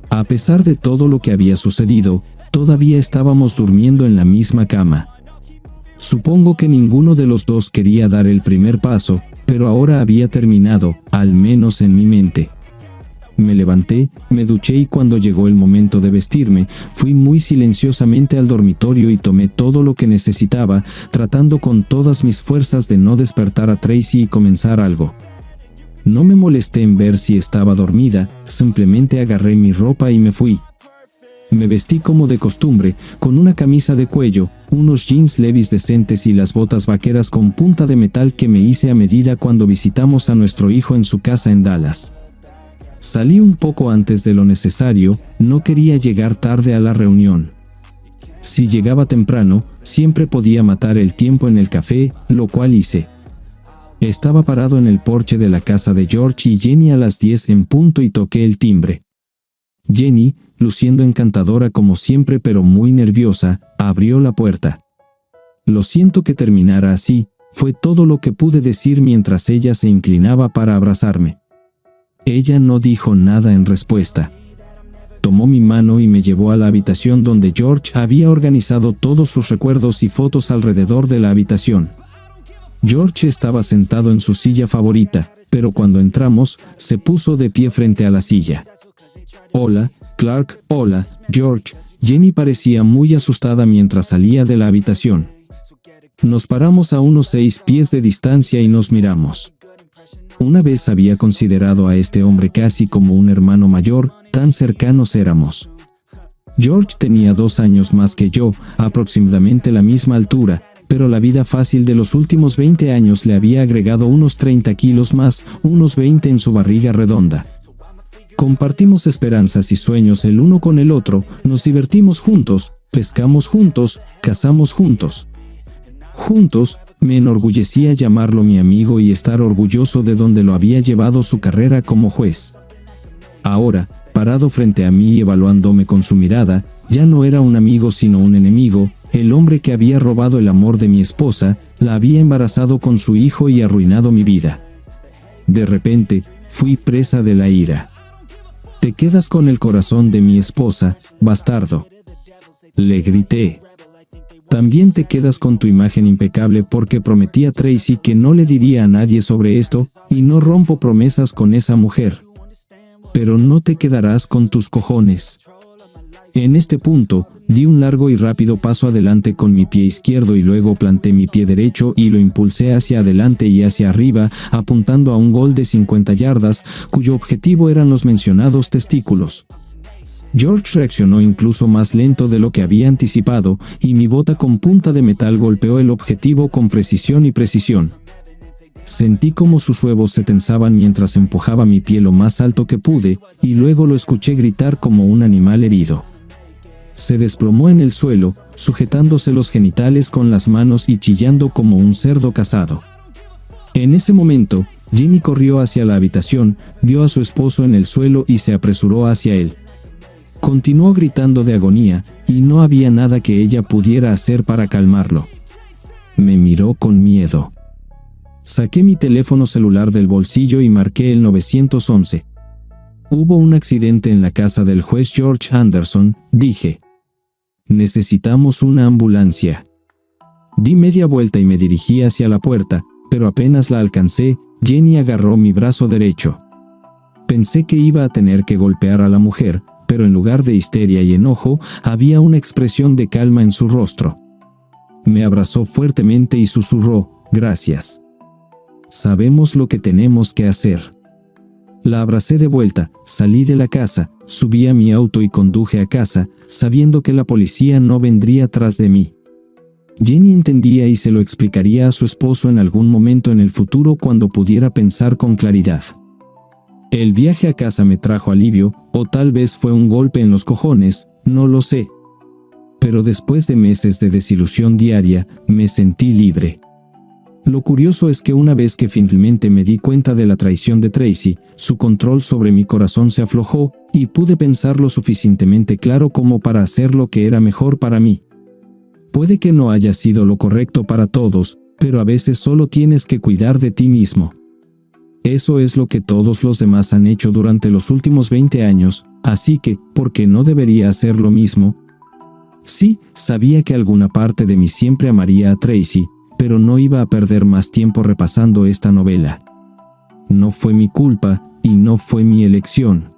A pesar de todo lo que había sucedido, todavía estábamos durmiendo en la misma cama. Supongo que ninguno de los dos quería dar el primer paso, pero ahora había terminado, al menos en mi mente. Me levanté, me duché y cuando llegó el momento de vestirme, fui muy silenciosamente al dormitorio y tomé todo lo que necesitaba, tratando con todas mis fuerzas de no despertar a Tracy y comenzar algo. No me molesté en ver si estaba dormida, simplemente agarré mi ropa y me fui. Me vestí como de costumbre, con una camisa de cuello, unos jeans Levi's decentes y las botas vaqueras con punta de metal que me hice a medida cuando visitamos a nuestro hijo en su casa en Dallas. Salí un poco antes de lo necesario, no quería llegar tarde a la reunión. Si llegaba temprano, siempre podía matar el tiempo en el café, lo cual hice. Estaba parado en el porche de la casa de George y Jenny a las 10 en punto y toqué el timbre. Jenny, luciendo encantadora como siempre pero muy nerviosa, abrió la puerta. Lo siento que terminara así, fue todo lo que pude decir mientras ella se inclinaba para abrazarme. Ella no dijo nada en respuesta. Tomó mi mano y me llevó a la habitación donde George había organizado todos sus recuerdos y fotos alrededor de la habitación. George estaba sentado en su silla favorita, pero cuando entramos, se puso de pie frente a la silla. «Hola, Clark, hola, George». Jenny parecía muy asustada mientras salía de la habitación. Nos paramos a unos 6 pies de distancia y nos miramos. Una vez había considerado a este hombre casi como un hermano mayor, tan cercanos éramos. George tenía 2 años más que yo, aproximadamente la misma altura, pero la vida fácil de los últimos 20 años le había agregado unos 30 kilos más, unos 20 en su barriga redonda. Compartimos esperanzas y sueños el uno con el otro, nos divertimos juntos, pescamos juntos, cazamos juntos. Juntos, me enorgullecía llamarlo mi amigo y estar orgulloso de donde lo había llevado su carrera como juez. Ahora, parado frente a mí y evaluándome con su mirada, ya no era un amigo sino un enemigo, el hombre que había robado el amor de mi esposa, la había embarazado con su hijo y arruinado mi vida. De repente, fui presa de la ira. «Te quedas con el corazón de mi esposa, bastardo», le grité. «También te quedas con tu imagen impecable porque prometí a Tracy que no le diría a nadie sobre esto, y no rompo promesas con esa mujer. Pero no te quedarás con tus cojones». En este punto, di un largo y rápido paso adelante con mi pie izquierdo y luego planté mi pie derecho y lo impulsé hacia adelante y hacia arriba, apuntando a un gol de 50 yardas, cuyo objetivo eran los mencionados testículos. George reaccionó incluso más lento de lo que había anticipado, y mi bota con punta de metal golpeó el objetivo con precisión y precisión. Sentí como sus huevos se tensaban mientras empujaba mi pie lo más alto que pude, y luego lo escuché gritar como un animal herido. Se desplomó en el suelo, sujetándose los genitales con las manos y chillando como un cerdo cazado. En ese momento, Jenny corrió hacia la habitación, vio a su esposo en el suelo y se apresuró hacia él. Continuó gritando de agonía, y no había nada que ella pudiera hacer para calmarlo. Me miró con miedo. Saqué mi teléfono celular del bolsillo y marqué el 911. «Hubo un accidente en la casa del juez George Anderson», dije. «Necesitamos una ambulancia». Di media vuelta y me dirigí hacia la puerta, pero apenas la alcancé, Jenny agarró mi brazo derecho. Pensé que iba a tener que golpear a la mujer, pero en lugar de histeria y enojo, había una expresión de calma en su rostro. Me abrazó fuertemente y susurró: «Gracias. Sabemos lo que tenemos que hacer». La abracé de vuelta, salí de la casa, subí a mi auto y conduje a casa, sabiendo que la policía no vendría tras de mí. Jenny entendía y se lo explicaría a su esposo en algún momento en el futuro cuando pudiera pensar con claridad. El viaje a casa me trajo alivio, o tal vez fue un golpe en los cojones, no lo sé. Pero después de meses de desilusión diaria, me sentí libre. Lo curioso es que una vez que finalmente me di cuenta de la traición de Tracy, su control sobre mi corazón se aflojó, y pude pensar lo suficientemente claro como para hacer lo que era mejor para mí. Puede que no haya sido lo correcto para todos, pero a veces solo tienes que cuidar de ti mismo. Eso es lo que todos los demás han hecho durante los últimos 20 años, así que, ¿por qué no debería hacer lo mismo? Sí, sabía que alguna parte de mí siempre amaría a Tracy, pero no iba a perder más tiempo repasando esta novela. No fue mi culpa, y no fue mi elección.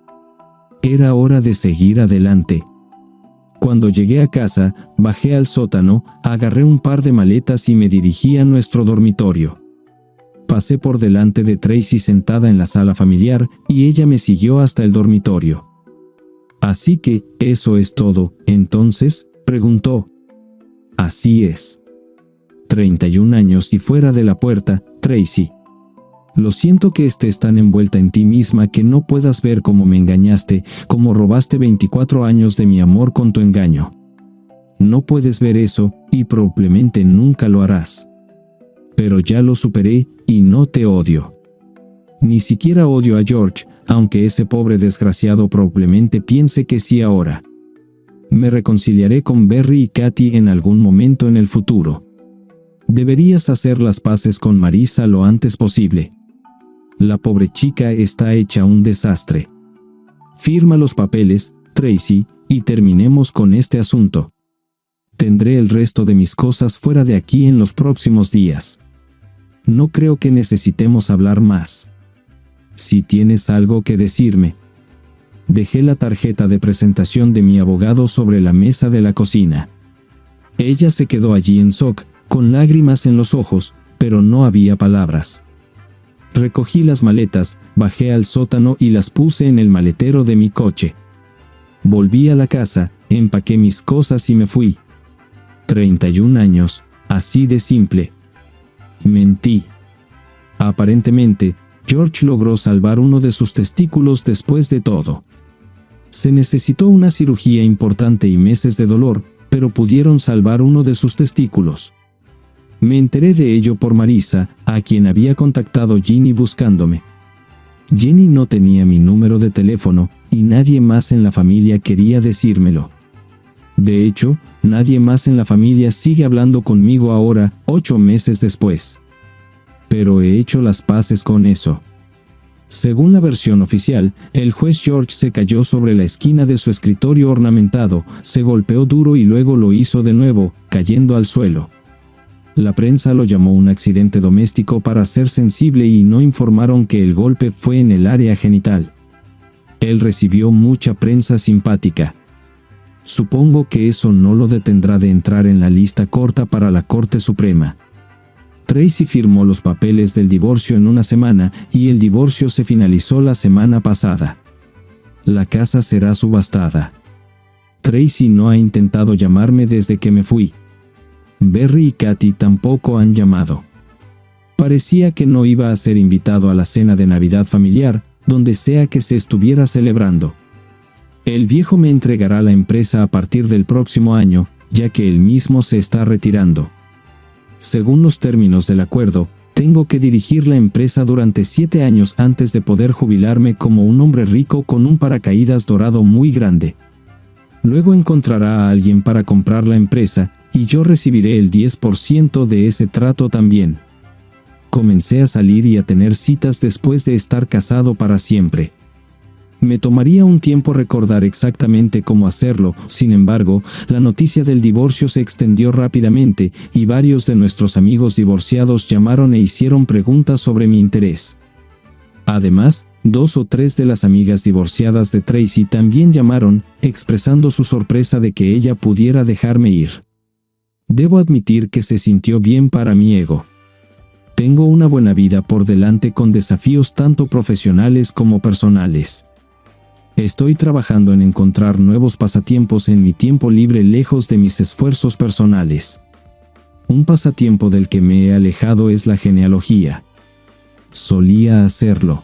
Era hora de seguir adelante. Cuando llegué a casa, bajé al sótano, agarré un par de maletas y me dirigí a nuestro dormitorio. Pasé por delante de Tracy sentada en la sala familiar, y ella me siguió hasta el dormitorio. «Así que, ¿eso es todo, entonces?», preguntó. «Así es». 31 años y fuera de la puerta, Tracy. Lo siento que estés tan envuelta en ti misma que no puedas ver cómo me engañaste, cómo robaste 24 años de mi amor con tu engaño. No puedes ver eso, y probablemente nunca lo harás. Pero ya lo superé, y no te odio. Ni siquiera odio a George, aunque ese pobre desgraciado probablemente piense que sí ahora. Me reconciliaré con Barry y Katy en algún momento en el futuro. Deberías hacer las paces con Marissa lo antes posible. La pobre chica está hecha un desastre. Firma los papeles, Tracy, y terminemos con este asunto. Tendré el resto de mis cosas fuera de aquí en los próximos días. No creo que necesitemos hablar más. Si tienes algo que decirme. Dejé la tarjeta de presentación de mi abogado sobre la mesa de la cocina. Ella se quedó allí en shock, con lágrimas en los ojos, pero no había palabras. Recogí las maletas, bajé al sótano y las puse en el maletero de mi coche. Volví a la casa, empaqué mis cosas y me fui. 31 años, así de simple. Mentí. Aparentemente, George logró salvar uno de sus testículos después de todo. Se necesitó una cirugía importante y meses de dolor, pero pudieron salvar uno de sus testículos. Me enteré de ello por Marissa, a quien había contactado Jenny buscándome. Jenny no tenía mi número de teléfono, y nadie más en la familia quería decírmelo. De hecho, nadie más en la familia sigue hablando conmigo ahora, 8 meses después. Pero he hecho las paces con eso. Según la versión oficial, el juez George se cayó sobre la esquina de su escritorio ornamentado, se golpeó duro y luego lo hizo de nuevo, cayendo al suelo. La prensa lo llamó un accidente doméstico para ser sensible y no informaron que el golpe fue en el área genital. Él recibió mucha prensa simpática. Supongo que eso no lo detendrá de entrar en la lista corta para la Corte Suprema. Tracy firmó los papeles del divorcio en una semana y el divorcio se finalizó la semana pasada. La casa será subastada. Tracy no ha intentado llamarme desde que me fui. Barry y Katy tampoco han llamado. Parecía que no iba a ser invitado a la cena de Navidad familiar, donde sea que se estuviera celebrando. El viejo me entregará la empresa a partir del próximo año, ya que él mismo se está retirando. Según los términos del acuerdo, tengo que dirigir la empresa durante 7 años antes de poder jubilarme como un hombre rico con un paracaídas dorado muy grande. Luego encontrará a alguien para comprar la empresa, y yo recibiré el 10% de ese trato también. Comencé a salir y a tener citas después de estar casado para siempre. Me tomaría un tiempo recordar exactamente cómo hacerlo, sin embargo, la noticia del divorcio se extendió rápidamente, y varios de nuestros amigos divorciados llamaron e hicieron preguntas sobre mi interés. Además, 2 o 3 de las amigas divorciadas de Tracy también llamaron, expresando su sorpresa de que ella pudiera dejarme ir. Debo admitir que se sintió bien para mi ego. Tengo una buena vida por delante con desafíos tanto profesionales como personales. Estoy trabajando en encontrar nuevos pasatiempos en mi tiempo libre lejos de mis esfuerzos personales. Un pasatiempo del que me he alejado es la genealogía. Solía hacerlo.